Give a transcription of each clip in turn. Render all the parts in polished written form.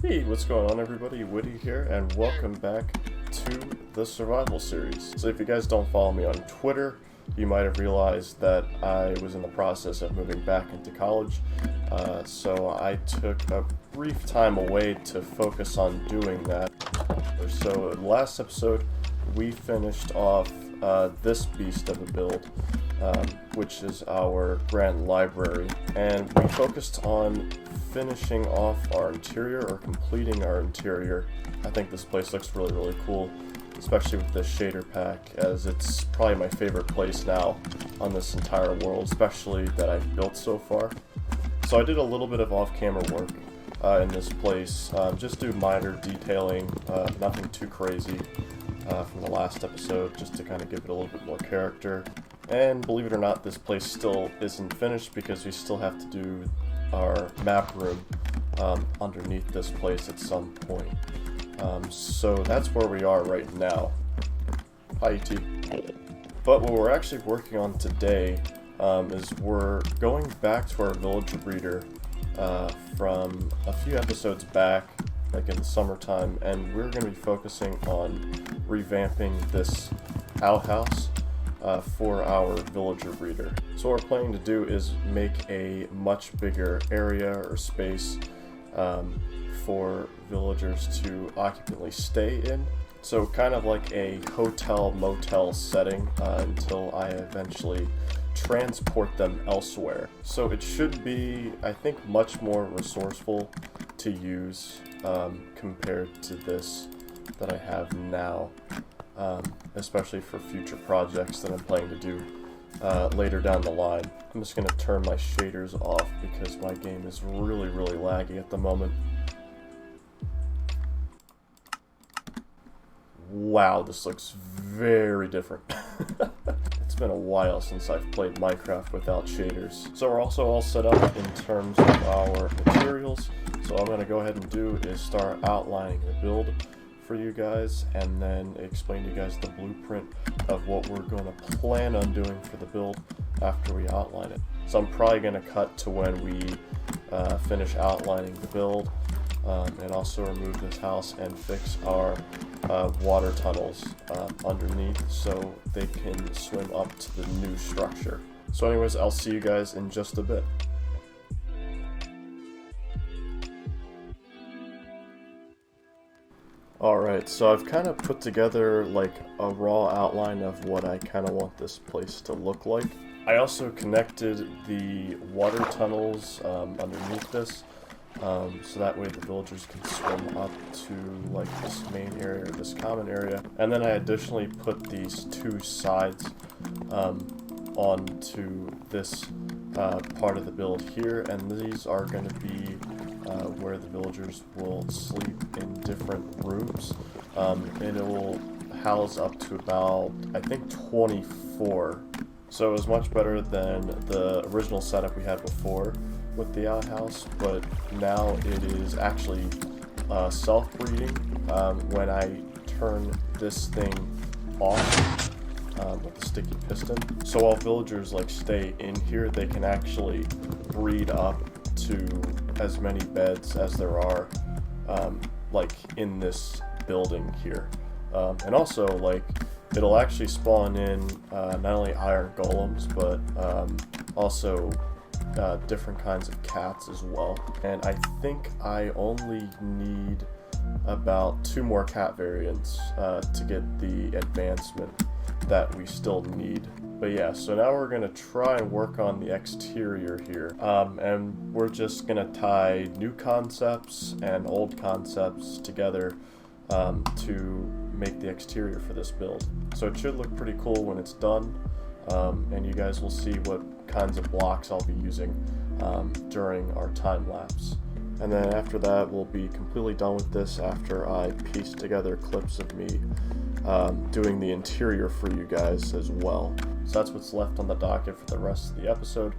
Hey, what's going on everybody? Widdy here, and welcome back to the survival series. So if you guys don't follow me on Twitter, you might have realized that I was in the process of moving back into college. So I took a brief time away to focus on doing that. So last episode, we finished off this beast of a build, which is our grand library, and we focused on finishing off our interior, or completing our interior. I think this place looks really cool, especially with this shader pack, as it's probably my favorite place now on this entire world, especially that I've built so far. So I did a little bit of off-camera work in this place, just do minor detailing, nothing too crazy from the last episode, just to kind of give it a little bit more character. And believe it or not, this place still isn't finished because we still have to do our map room underneath this place at some point. So that's where we are right now. Hi, ET. But what we're actually working on today is we're going back to our villager breeder from a few episodes back, like in the summertime, and we're going to be focusing on revamping this outhouse for our villager breeder. So what we're planning to do is make a much bigger area or space for villagers to occupantly stay in. So kind of like a hotel motel setting until I eventually transport them elsewhere. So it should be, I think, much more resourceful to use compared to this that I have now. Especially for future projects that I'm planning to do later down the line. I'm just going to turn my shaders off because my game is really laggy at the moment. Wow, this looks very different. It's been a while since I've played Minecraft without shaders. So we're also all set up in terms of our materials. So what I'm going to go ahead and do is start outlining the build for you guys, and then explain to you guys the blueprint of what we're going to plan on doing for the build after we outline it. So I'm probably going to cut to when we finish outlining the build, and also remove this house and fix our water tunnels underneath so they can swim up to the new structure. So anyways, I'll see you guys in just a bit. Alright, so I've kind of put together like a raw outline of what I kind of want this place to look like. I also connected the water tunnels underneath this, so that way the villagers can swim up to like this main area or this common area. And then I additionally put these two sides onto this part of the build here, and these are going to be where the villagers will sleep in different rooms, and it will house up to about, I think, 24. So it was much better than the original setup we had before with the outhouse, but now it is actually self-breeding when I turn this thing off with the sticky piston. So while villagers like stay in here, they can actually breed up to as many beds as there are like in this building here, and also like it'll actually spawn in not only iron golems but also different kinds of cats as well. And I think I only need about 2 more cat variants to get the advancement that we still need. But yeah, so now we're going to try and work on the exterior here, and we're just going to tie new concepts and old concepts together to make the exterior for this build. So it should look pretty cool when it's done, and you guys will see what kinds of blocks I'll be using during our time lapse. And then after that, we'll be completely done with this after I piece together clips of me doing the interior for you guys as well. So that's what's left on the docket for the rest of the episode.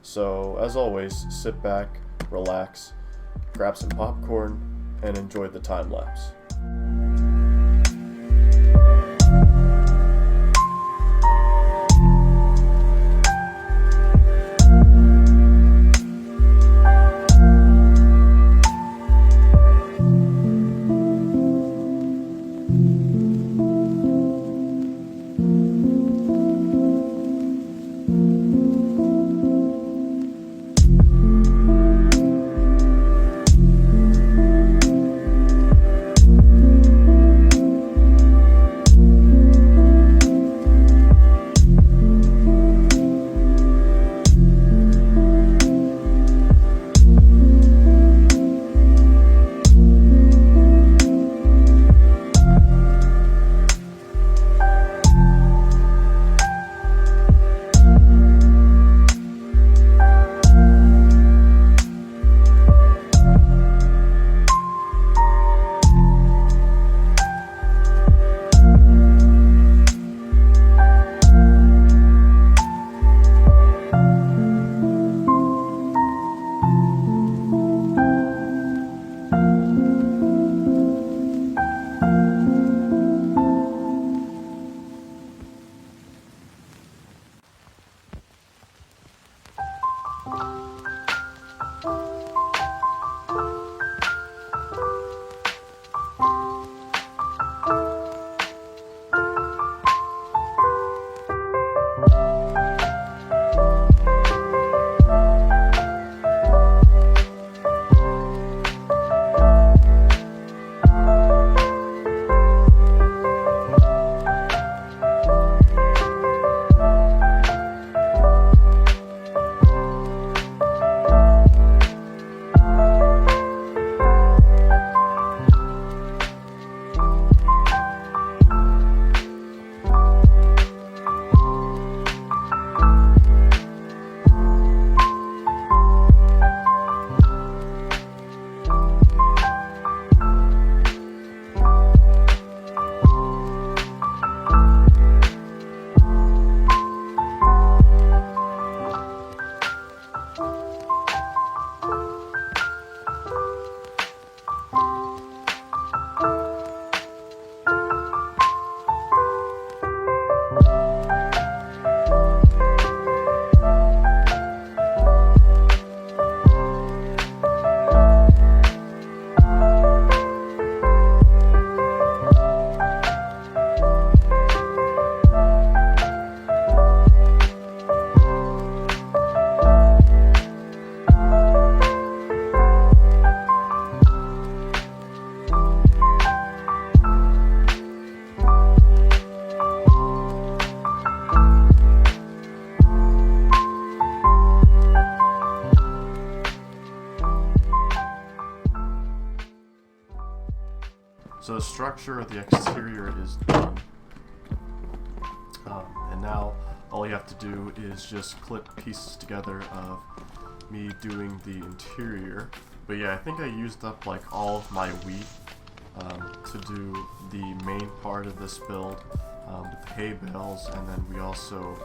So as always, sit back, relax, grab some popcorn, and enjoy the time lapse. So the structure of the exterior is done. And now all you have to do is just clip pieces together of me doing the interior. But yeah, I think I used up like all of my wheat to do the main part of this build with the hay bales, and then we also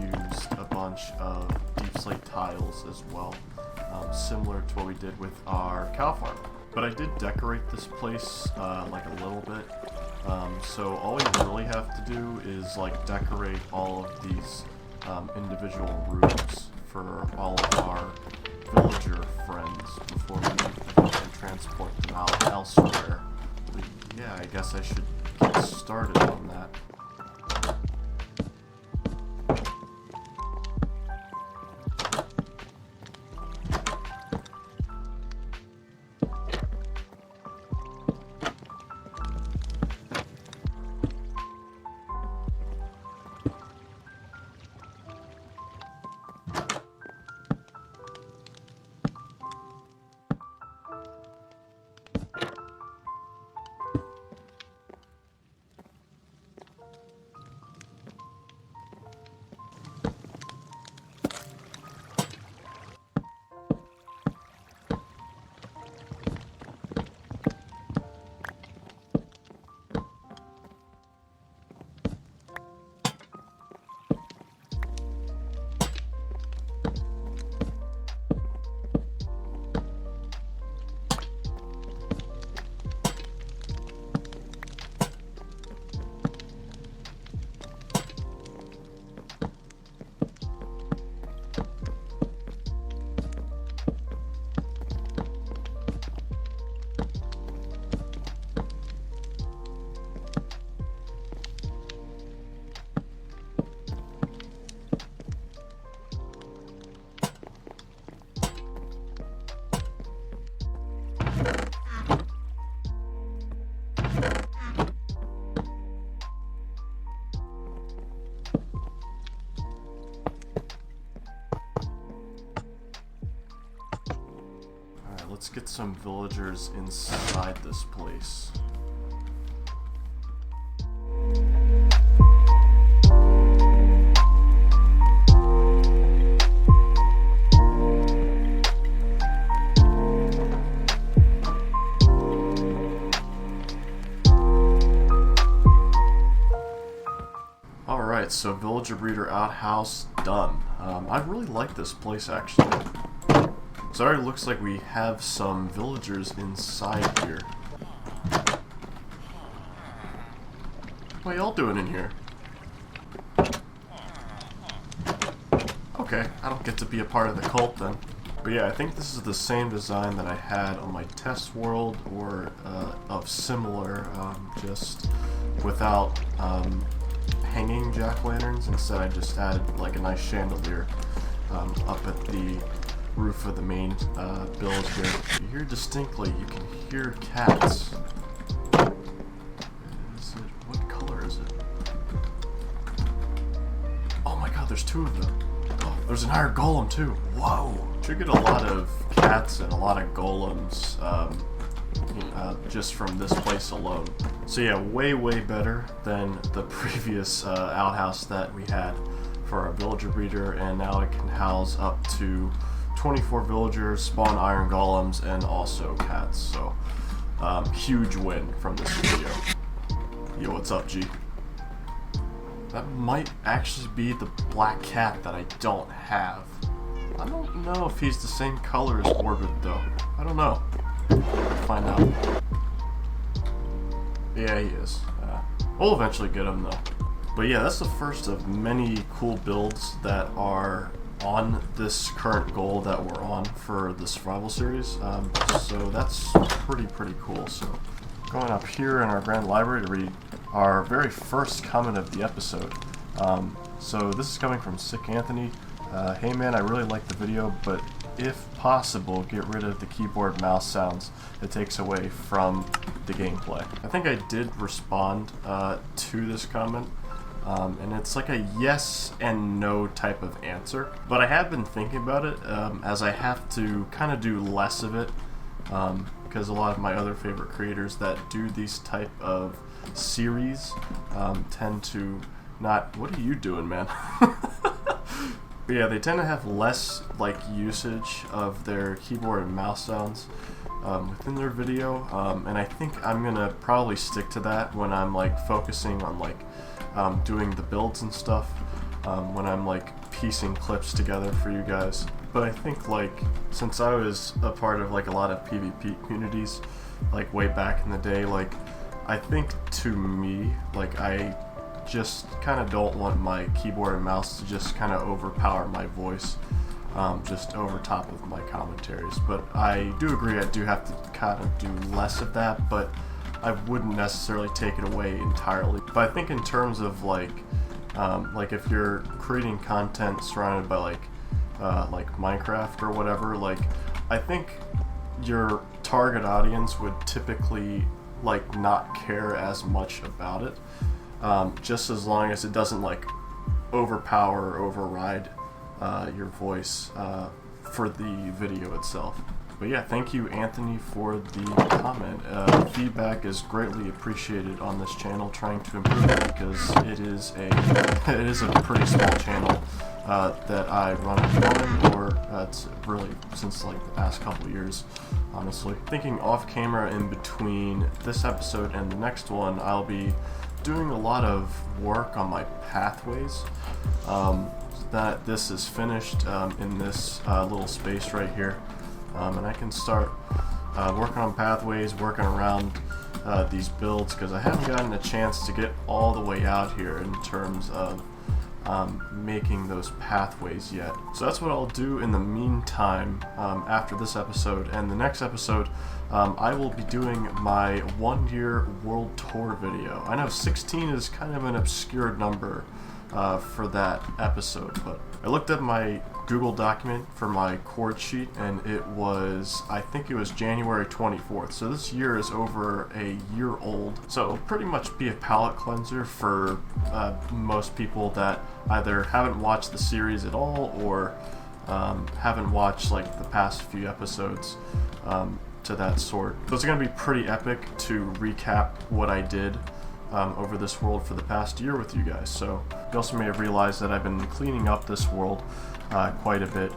used a bunch of deep slate tiles as well, similar to what we did with our cow farm. But I did decorate this place like a little bit. So all we really have to do is like decorate all of these individual rooms for all of our villager friends before we can transport them out elsewhere. But yeah, I guess I should get started on that. Let's get some villagers inside this place. Alright, so villager breeder outhouse done. I really like this place actually. So it already looks like we have some villagers inside here. What y'all doing in here? Okay, I don't get to be a part of the cult then. But yeah, I think this is the same design that I had on my test world, or of similar, just without hanging jack-o'-lanterns. Instead I just added like a nice chandelier up at the roof of the main build here. You hear distinctly, you can hear cats. What color is it? Oh my god, there's two of them. Oh, there's an iron golem too. Whoa! Should get a lot of cats and a lot of golems just from this place alone. So yeah, way better than the previous outhouse that we had for our villager breeder, and now it can house up to 24 villagers, spawn iron golems, and also cats. So, huge win from this video. Yo, what's up, G? That might actually be the black cat that I don't have. I don't know if he's the same color as Orbit, though. I don't know. We'll find out. Yeah, he is. We'll eventually get him, though. But yeah, that's the first of many cool builds that are on this current goal that we're on for the survival series. So that's pretty cool. So going up here in our grand library to read our very first comment of the episode. So this is coming from Sick Anthony. Hey man, I really like the video, but if possible, get rid of the keyboard mouse sounds. It takes away from the gameplay. I think I did respond to this comment. And it's like a yes and no type of answer. But I have been thinking about it, as I have to kind of do less of it because a lot of my other favorite creators that do these type of series tend to not... What are you doing, man? But yeah, they tend to have less like usage of their keyboard and mouse sounds within their video, and I think I'm gonna probably stick to that when I'm like focusing on like doing the builds and stuff, when I'm like piecing clips together for you guys. But I think like since I was a part of like a lot of PvP communities like way back in the day, like I think to me, like I just kind of don't want my keyboard and mouse to just kind of overpower my voice, just over top of my commentaries. But I do agree, I do have to kind of do less of that, but I wouldn't necessarily take it away entirely. But I think in terms of like if you're creating content surrounded by like Minecraft or whatever, like I think your target audience would typically like not care as much about it, just as long as it doesn't like overpower or override your voice for the video itself. But yeah, thank you, Anthony, for the comment. Feedback is greatly appreciated on this channel, trying to improve it because it is a pretty small channel that I run at the moment, or it's really since like the past couple of years, honestly. Thinking off camera in between this episode and the next one, I'll be doing a lot of work on my pathways. That this is finished in this little space right here. And I can start working on pathways, working around these builds, because I haven't gotten a chance to get all the way out here in terms of making those pathways yet. So that's what I'll do in the meantime after this episode. And the next episode, I will be doing my 1-year world tour video. I know 16 is kind of an obscure number for that episode, but I looked at my Google document for my chord sheet, and it was, I think it was January 24th, so this year is over a year old. So it'll pretty much be a palate cleanser for most people that either haven't watched the series at all, or haven't watched like the past few episodes to that sort. So it's going to be pretty epic to recap what I did over this world for the past year with you guys. So you also may have realized that I've been cleaning up this world quite a bit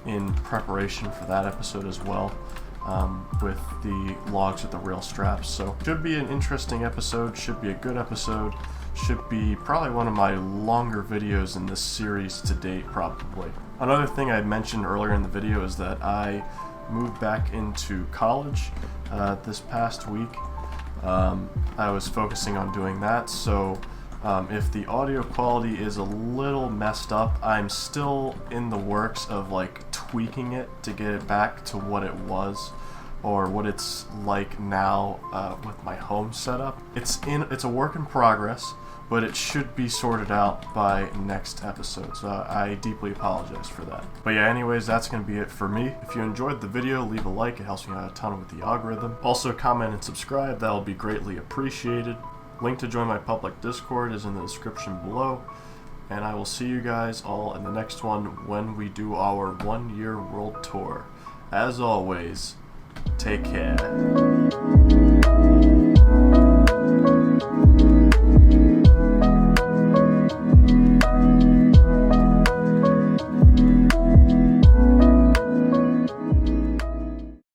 in preparation for that episode as well, with the logs with the rail straps. So should be an interesting episode, should be a good episode, should be probably one of my longer videos in this series to date, probably. Another thing I mentioned earlier in the video is that I moved back into college this past week. I was focusing on doing that, so if the audio quality is a little messed up, I'm still in the works of like tweaking it to get it back to what it was, or what it's like now with my home setup. It's a work in progress, but it should be sorted out by next episode, so I deeply apologize for that. But yeah, anyways, that's going to be it for me. If you enjoyed the video, leave a like, it helps me out a ton with the algorithm. Also, comment and subscribe, that'll be greatly appreciated. Link to join my public Discord is in the description below, and I will see you guys all in the next one when we do our 1-year world tour. As always, take care.